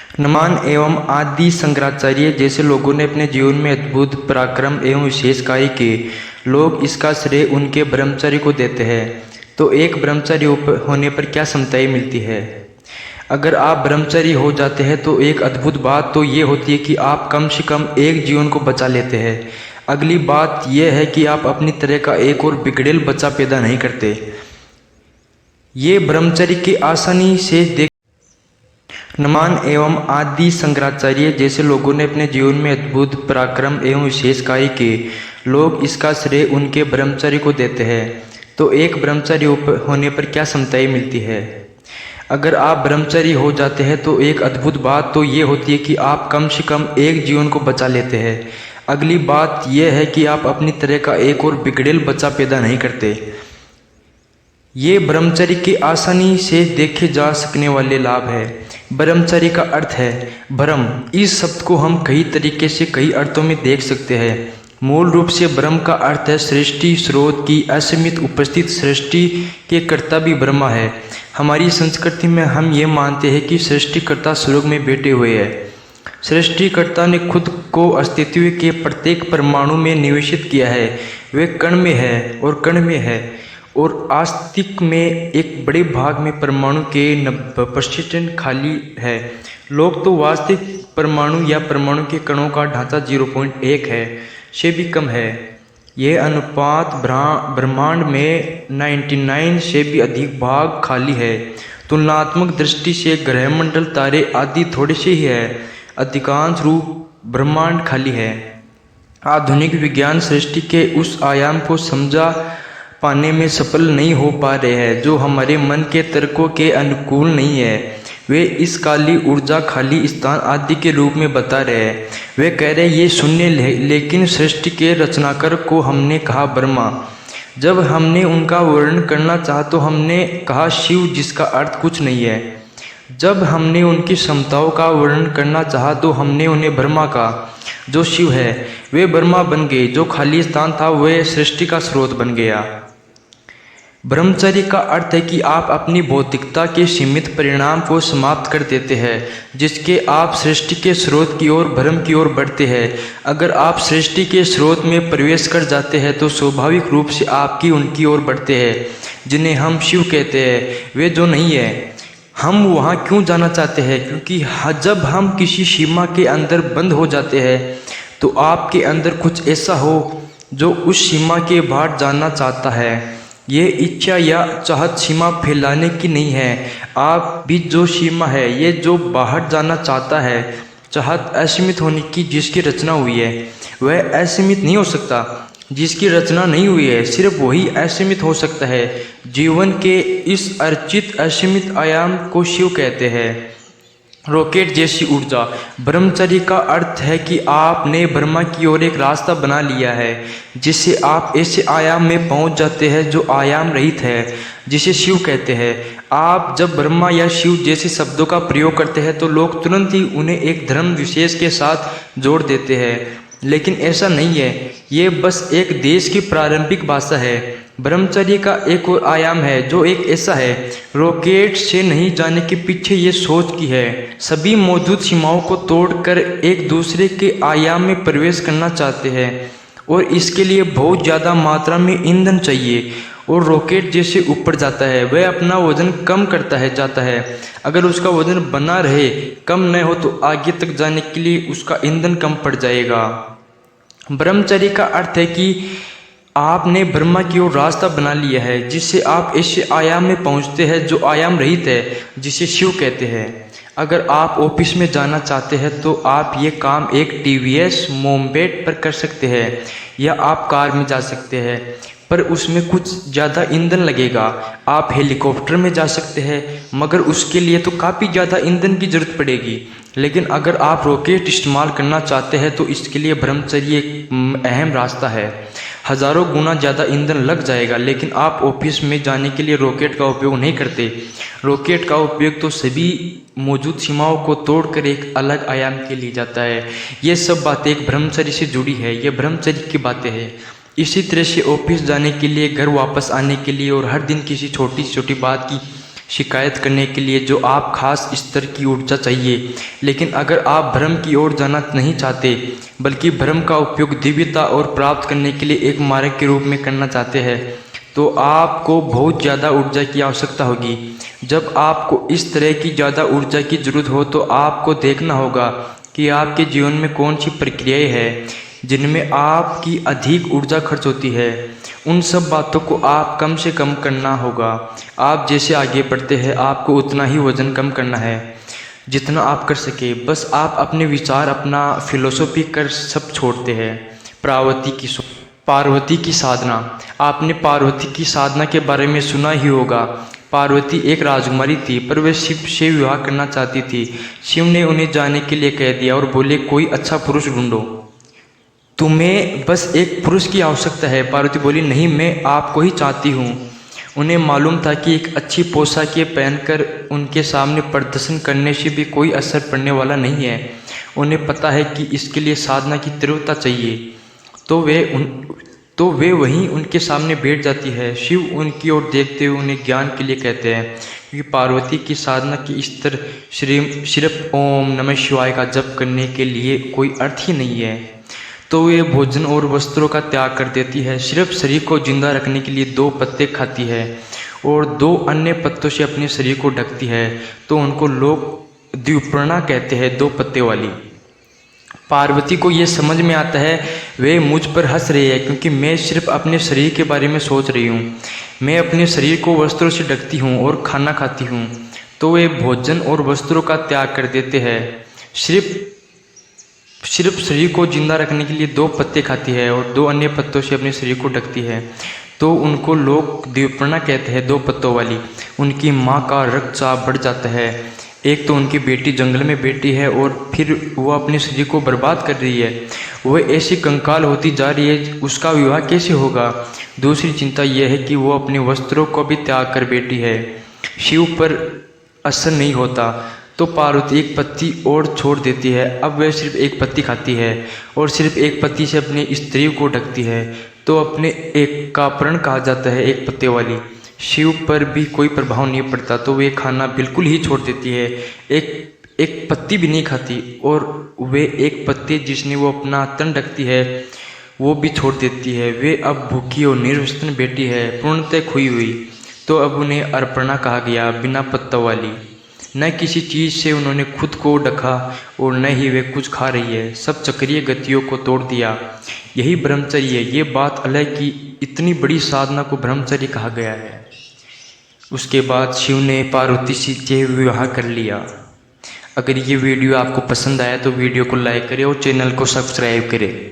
नमान एवं आदि शंकराचार्य जैसे लोगों ने अपने जीवन में अद्भुत पराक्रम एवं विशेष कार्य किए। लोग इसका श्रेय उनके ब्रह्मचर्य को देते हैं। तो एक ब्रह्मचारी होने पर क्या क्षमताएं मिलती है? अगर आप ब्रह्मचारी हो जाते हैं तो एक अद्भुत बात तो ये होती है कि आप कम से कम एक जीवन को बचा लेते हैं। अगली बात यह है कि आप अपनी तरह का एक और बिगड़ेल बच्चा पैदा नहीं करते। ये ब्रह्मचर्य की आसानी से देख नमान एवं आदि शंकराचार्य जैसे लोगों ने अपने जीवन में अद्भुत पराक्रम एवं विशेष कार्य किए। लोग इसका श्रेय उनके ब्रह्मचर्य को देते हैं। तो एक ब्रह्मचारी होने पर क्या क्षमताएं मिलती है? अगर आप ब्रह्मचारी हो जाते हैं तो एक अद्भुत बात तो ये होती है कि आप कम से कम एक जीवन को बचा लेते हैं। अगली बात यह है कि आप अपनी तरह का एक और बिगड़ेल बच्चा पैदा नहीं करते। ये ब्रह्मचर्य की आसानी से देखे जा सकने वाले लाभ है। ब्रह्मचर्य का अर्थ है ब्रह्म। इस शब्द को हम कई तरीके से कई अर्थों में देख सकते हैं। मूल रूप से ब्रह्म का अर्थ है सृष्टि स्रोत की असीमित उपस्थित। सृष्टि के कर्ता भी ब्रह्मा है। हमारी संस्कृति में हम ये मानते हैं कि सृष्टिकर्ता स्वर्ग में बैठे हुए हैं। सृष्टिकर्ता ने खुद को अस्तित्व के प्रत्येक परमाणु में निवेशित किया है। वे कण में है और कण में है और आस्तिक में एक बड़े भाग में परमाणु के 90% खाली है। लोग तो वास्तविक परमाणु या परमाणु के कणों का ढांचा 0.1 है से भी कम है। यह अनुपात ब्रह्मांड में 99 से भी अधिक भाग खाली है। तुलनात्मक दृष्टि से ग्रहमंडल तारे आदि थोड़े से ही है। अधिकांश रूप ब्रह्मांड खाली है। आधुनिक विज्ञान सृष्टि के उस आयाम को समझा पाने में सफल नहीं हो पा रहे हैं जो हमारे मन के तर्कों के अनुकूल नहीं है। वे इस काली ऊर्जा खाली स्थान आदि के रूप में बता रहे हैं। वे कह रहे ये शून्य लेकिन सृष्टि के रचनाकार को हमने कहा ब्रह्मा। जब हमने उनका वर्णन करना चाहा तो हमने कहा शिव, जिसका अर्थ कुछ नहीं है। जब हमने उनकी क्षमताओं का वर्णन करना चाहा तो हमने उन्हें ब्रह्मा कहा जो शिव है। वे ब्रह्मा बन गए। जो खाली स्थान था वह सृष्टि का स्रोत बन गया। ब्रह्मचर्य का अर्थ है कि आप अपनी भौतिकता के सीमित परिणाम को समाप्त कर देते हैं, जिसके आप सृष्टि के स्रोत की ओर ब्रह्म की ओर बढ़ते हैं। अगर आप सृष्टि के स्रोत में प्रवेश कर जाते हैं तो स्वाभाविक रूप से आपकी उनकी ओर बढ़ते हैं, जिन्हें हम शिव कहते हैं। वे जो नहीं है। हम वहाँ क्यों जाना चाहते हैं? क्योंकि जब हम किसी सीमा के अंदर बंद हो जाते हैं तो आपके अंदर कुछ ऐसा हो जो उस सीमा के बाहर जाना चाहता है। ये इच्छा या चाहत सीमा फैलाने की नहीं है। आप भी जो सीमा है, ये जो बाहर जाना चाहता है। चाहत असीमित होने की जिसकी रचना हुई है वह असीमित नहीं हो सकता। जिसकी रचना नहीं हुई है सिर्फ वही असीमित हो सकता है। जीवन के इस अर्चित असीमित आयाम को शिव कहते हैं। रॉकेट जैसी ऊर्जा। ब्रह्मचर्य का अर्थ है कि आपने ब्रह्मा की ओर एक रास्ता बना लिया है, जिससे आप ऐसे आयाम में पहुंच जाते हैं जो आयाम रहित है, जिसे शिव कहते हैं। आप जब ब्रह्मा या शिव जैसे शब्दों का प्रयोग करते हैं तो लोग तुरंत ही उन्हें एक धर्म विशेष के साथ जोड़ देते हैं, लेकिन ऐसा नहीं है। ये बस एक देश की प्रारंभिक भाषा है। ब्रह्मचर्य का एक और आयाम है जो एक ऐसा है रॉकेट से नहीं जाने के पीछे ये सोच की है। सभी मौजूद सीमाओं को तोड़कर एक दूसरे के आयाम में प्रवेश करना चाहते हैं और इसके लिए बहुत ज़्यादा मात्रा में ईंधन चाहिए। और रॉकेट जैसे ऊपर जाता है वह अपना वजन कम करता है जाता है। अगर उसका वजन बना रहे, कम न हो, तो आगे तक जाने के लिए उसका ईंधन कम पड़ जाएगा। ब्रह्मचर्य का अर्थ है कि आपने ब्रह्मा की ओर रास्ता बना लिया है, जिससे आप ऐसे आयाम में पहुंचते हैं जो आयाम रहित है, जिसे शिव कहते हैं। अगर आप ऑफिस में जाना चाहते हैं तो आप ये काम एक टीवीएस मोपेड पर कर सकते हैं या आप कार में जा सकते हैं, पर उसमें कुछ ज़्यादा ईंधन लगेगा। आप हेलीकॉप्टर में जा सकते हैं, मगर उसके लिए तो काफ़ी ज़्यादा ईंधन की ज़रूरत पड़ेगी। लेकिन अगर आप रॉकेट इस्तेमाल करना चाहते हैं तो इसके लिए ब्रह्मचर्य एक अहम रास्ता है। हज़ारों गुना ज़्यादा ईंधन लग जाएगा, लेकिन आप ऑफिस में जाने के लिए रॉकेट का उपयोग नहीं करते। रॉकेट का उपयोग तो सभी मौजूद सीमाओं को तोड़कर एक अलग आयाम के लिए जाता है। ये सब बातें एक ब्रह्मचर्य से जुड़ी है। ये ब्रह्मचर्य की बातें हैं। इसी तरह से ऑफिस जाने के लिए, घर वापस आने के लिए और हर दिन किसी छोटी छोटी बात की शिकायत करने के लिए जो आप खास स्तर की ऊर्जा चाहिए। लेकिन अगर आप भ्रम की ओर जाना नहीं चाहते, बल्कि भ्रम का उपयोग दिव्यता और प्राप्त करने के लिए एक मार्ग के रूप में करना चाहते हैं, तो आपको बहुत ज़्यादा ऊर्जा की आवश्यकता होगी। जब आपको इस तरह की ज़्यादा ऊर्जा की ज़रूरत हो तो आपको देखना होगा कि आपके जीवन में कौन सी प्रक्रियाएं हैं जिनमें आपकी अधिक ऊर्जा खर्च होती है। उन सब बातों को आप कम से कम करना होगा। आप जैसे आगे बढ़ते हैं, आपको उतना ही वज़न कम करना है जितना आप कर सके। बस आप अपने विचार, अपना फिलोसॉफी कर सब छोड़ते हैं। पार्वती की साधना। आपने पार्वती की साधना के बारे में सुना ही होगा। पार्वती एक राजकुमारी थी, पर वे शिव से विवाह करना चाहती थी। शिव ने उन्हें जाने के लिए कह दिया और बोले, कोई अच्छा पुरुष ढूंढो, तुम्हें बस एक पुरुष की आवश्यकता है। पार्वती बोली, नहीं, मैं आपको ही चाहती हूँ। उन्हें मालूम था कि एक अच्छी पोशाकें पहनकर उनके सामने प्रदर्शन करने से भी कोई असर पड़ने वाला नहीं है। उन्हें पता है कि इसके लिए साधना की तीव्रता चाहिए। तो वे वहीं उनके सामने बैठ जाती है। शिव उनकी ओर देखते हुए उन्हें ज्ञान के लिए कहते हैं, क्योंकि पार्वती की साधना की स्तर सिर्फ ओम नमः शिवाय का जप करने के लिए कोई अर्थ ही नहीं है। तो वे भोजन और वस्त्रों का त्याग कर देती है, सिर्फ शरीर को जिंदा रखने के लिए 2 पत्ते खाती है और 2 अन्य पत्तों से अपने शरीर को ढकती है। तो उनको लोग द्विपर्णा कहते हैं, 2 पत्ते वाली। पार्वती को ये समझ में आता है, वे मुझ पर हंस रही है क्योंकि मैं सिर्फ अपने शरीर के बारे में सोच रही हूँ। मैं अपने शरीर को वस्त्रों से ढकती हूँ और खाना खाती हूँ। तो वे भोजन और वस्त्रों का त्याग कर देते हैं, सिर्फ शरीर को जिंदा रखने के लिए 2 पत्ते खाती है और 2 अन्य पत्तों से अपने शरीर को ढकती है। तो उनको लोग द्विपर्णा कहते हैं, 2 पत्तों वाली। उनकी माँ का रक्तचाप बढ़ जाता है। एक तो उनकी बेटी जंगल में बैठी है और फिर वो अपने शरीर को बर्बाद कर रही है। वह ऐसी कंकाल होती जा रही है, उसका विवाह कैसे होगा। दूसरी चिंता यह है कि वो अपने वस्त्रों को भी त्याग कर बैठी है। शिव पर असर नहीं होता। तो पार्वती एक पत्ती और छोड़ देती है। अब वह सिर्फ एक पत्ती खाती है और सिर्फ एक पत्ती से अपने स्त्री को ढकती है। तो अपने एक का प्रण कहा जाता है, एक पत्ते वाली। शिव पर भी कोई प्रभाव नहीं पड़ता, तो वे खाना बिल्कुल ही छोड़ देती है। एक पत्ती भी नहीं खाती और वे एक पत्ते जिसने वो अपना तन ढकती है वो भी छोड़ देती है। वे अब भूखी और निर्वस्त्र बैठी है, पूर्णतः खोई हुई। तो अब उन्हें अर्पणा कहा गया, बिना पत्तों वाली। न किसी चीज़ से उन्होंने खुद को ढका और न ही वे कुछ खा रही है। सब चक्रीय गतियों को तोड़ दिया। यही ब्रह्मचर्य है। ये बात अलग कि इतनी बड़ी साधना को ब्रह्मचर्य कहा गया है। उसके बाद शिव ने पार्वती से विवाह कर लिया। अगर ये वीडियो आपको पसंद आया तो वीडियो को लाइक करें और चैनल को सब्सक्राइब करें।